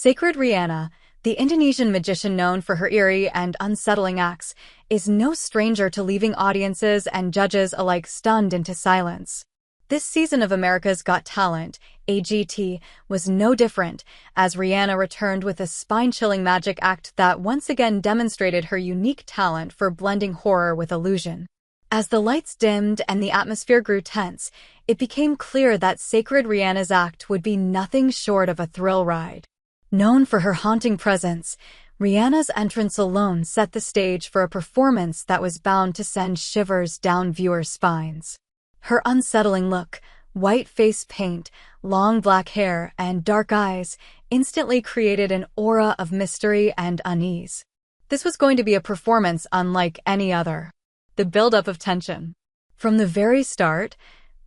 Sacred Riana, the Indonesian magician known for her eerie and unsettling acts, is no stranger to leaving audiences and judges alike stunned into silence. This season of America's Got Talent, AGT, was no different, as Riana returned with a spine-chilling magic act that once again demonstrated her unique talent for blending horror with illusion. As the lights dimmed and the atmosphere grew tense, it became clear that Sacred Riana's act would be nothing short of a thrill ride. Known for her haunting presence, Riana's entrance alone set the stage for a performance that was bound to send shivers down viewers' spines. Her unsettling look, white face paint, long black hair, and dark eyes instantly created an aura of mystery and unease. This was going to be a performance unlike any other. The buildup of tension. From the very start,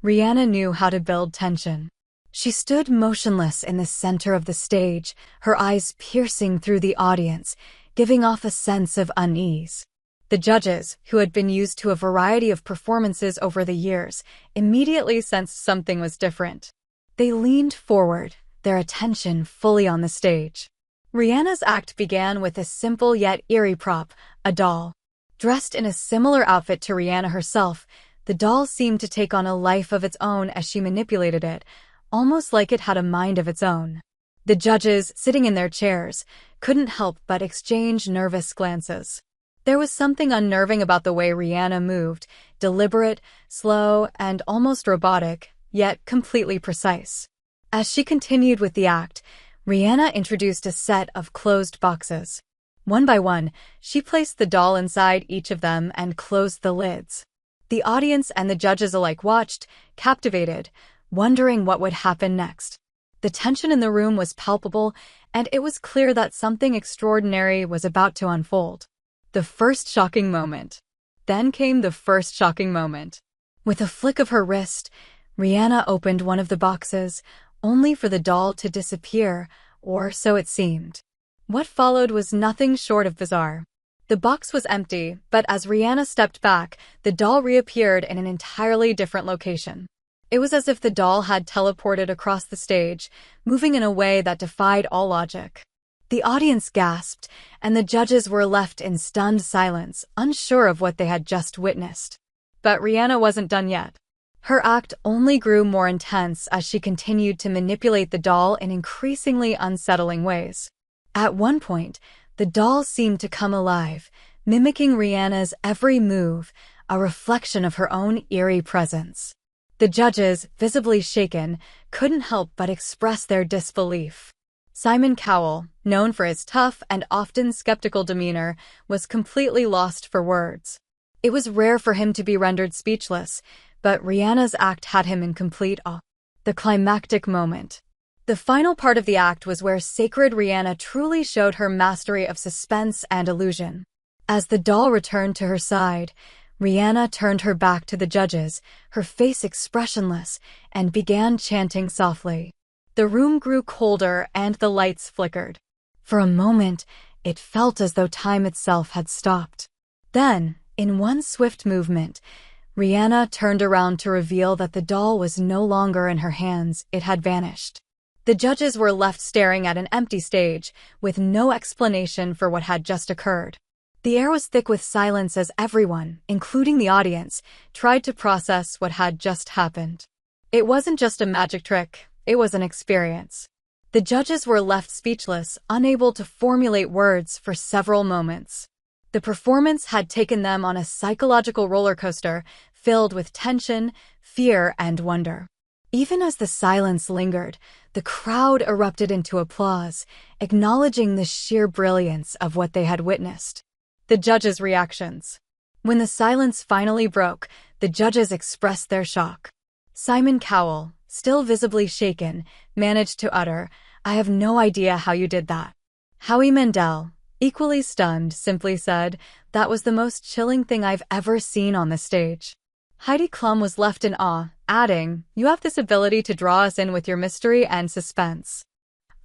Riana knew how to build tension. She stood motionless in the center of the stage, her eyes piercing through the audience, giving off a sense of unease. The judges, who had been used to a variety of performances over the years, immediately sensed something was different. They leaned forward, their attention fully on the stage. Riana's act began with a simple yet eerie prop, a doll. Dressed in a similar outfit to Riana herself, the doll seemed to take on a life of its own as she manipulated it, almost like it had a mind of its own. The judges, sitting in their chairs, couldn't help but exchange nervous glances. There was something unnerving about the way Riana moved, deliberate, slow, and almost robotic, yet completely precise. As she continued with the act, Riana introduced a set of closed boxes. One by one, she placed the doll inside each of them and closed the lids. The audience and the judges alike watched, captivated, wondering what would happen next. The tension in the room was palpable, and it was clear that something extraordinary was about to unfold. The first shocking moment. Then came the first shocking moment. With a flick of her wrist, Riana opened one of the boxes, only for the doll to disappear, or so it seemed. What followed was nothing short of bizarre. The box was empty, but as Riana stepped back, the doll reappeared in an entirely different location. It was as if the doll had teleported across the stage, moving in a way that defied all logic. The audience gasped, and the judges were left in stunned silence, unsure of what they had just witnessed. But Riana wasn't done yet. Her act only grew more intense as she continued to manipulate the doll in increasingly unsettling ways. At one point, the doll seemed to come alive, mimicking Riana's every move, a reflection of her own eerie presence. The judges, visibly shaken, couldn't help but express their disbelief. Simon Cowell, known for his tough and often skeptical demeanor, was completely lost for words. It was rare for him to be rendered speechless, but Riana's act had him in complete awe. The climactic moment. The final part of the act was where Sacred Riana truly showed her mastery of suspense and illusion. As the doll returned to her side, Riana turned her back to the judges, her face expressionless, and began chanting softly. The room grew colder and the lights flickered. For a moment, it felt as though time itself had stopped. Then, in one swift movement, Riana turned around to reveal that the doll was no longer in her hands, it had vanished. The judges were left staring at an empty stage, with no explanation for what had just occurred. The air was thick with silence as everyone, including the audience, tried to process what had just happened. It wasn't just a magic trick, it was an experience. The judges were left speechless, unable to formulate words for several moments. The performance had taken them on a psychological roller coaster, filled with tension, fear, and wonder. Even as the silence lingered, the crowd erupted into applause, acknowledging the sheer brilliance of what they had witnessed. The judges' reactions. When the silence finally broke, the judges expressed their shock. Simon Cowell, still visibly shaken, managed to utter, "I have no idea how you did that." Howie Mandel, equally stunned, simply said, "That was the most chilling thing I've ever seen on the stage." Heidi Klum was left in awe, adding, "You have this ability to draw us in with your mystery and suspense.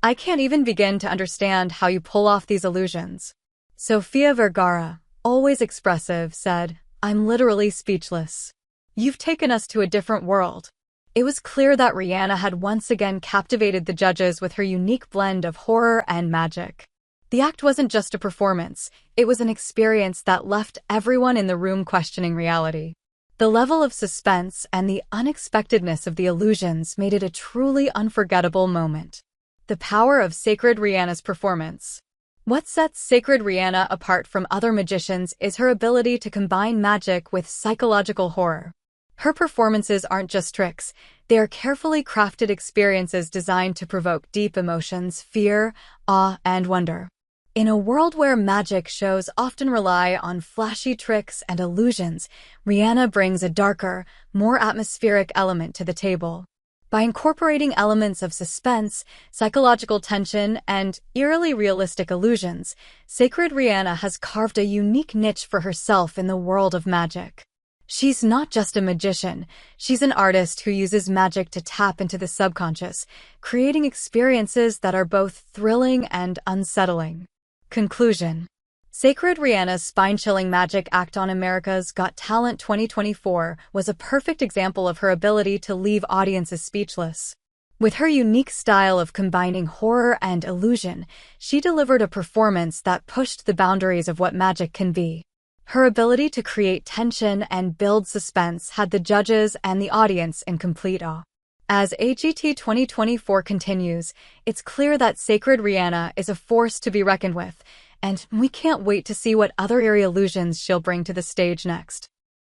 I can't even begin to understand how you pull off these illusions." Sofia Vergara, always expressive, said, "I'm literally speechless. You've taken us to a different world." It was clear that Riana had once again captivated the judges with her unique blend of horror and magic. The act wasn't just a performance, it was an experience that left everyone in the room questioning reality. The level of suspense and the unexpectedness of the illusions made it a truly unforgettable moment. The power of Sacred Riana's performance. What sets Sacred Riana apart from other magicians is her ability to combine magic with psychological horror. Her performances aren't just tricks, they are carefully crafted experiences designed to provoke deep emotions, fear, awe, and wonder. In a world where magic shows often rely on flashy tricks and illusions, Riana brings a darker, more atmospheric element to the table. By incorporating elements of suspense, psychological tension, and eerily realistic illusions, Sacred Riana has carved a unique niche for herself in the world of magic. She's not just a magician, she's an artist who uses magic to tap into the subconscious, creating experiences that are both thrilling and unsettling. Conclusion. Sacred Riana's spine-chilling magic act on America's Got Talent 2024 was a perfect example of her ability to leave audiences speechless. With her unique style of combining horror and illusion, she delivered a performance that pushed the boundaries of what magic can be. Her ability to create tension and build suspense had the judges and the audience in complete awe. As AGT 2024 continues, it's clear that Sacred Riana is a force to be reckoned with, and we can't wait to see what other eerie illusions she'll bring to the stage next.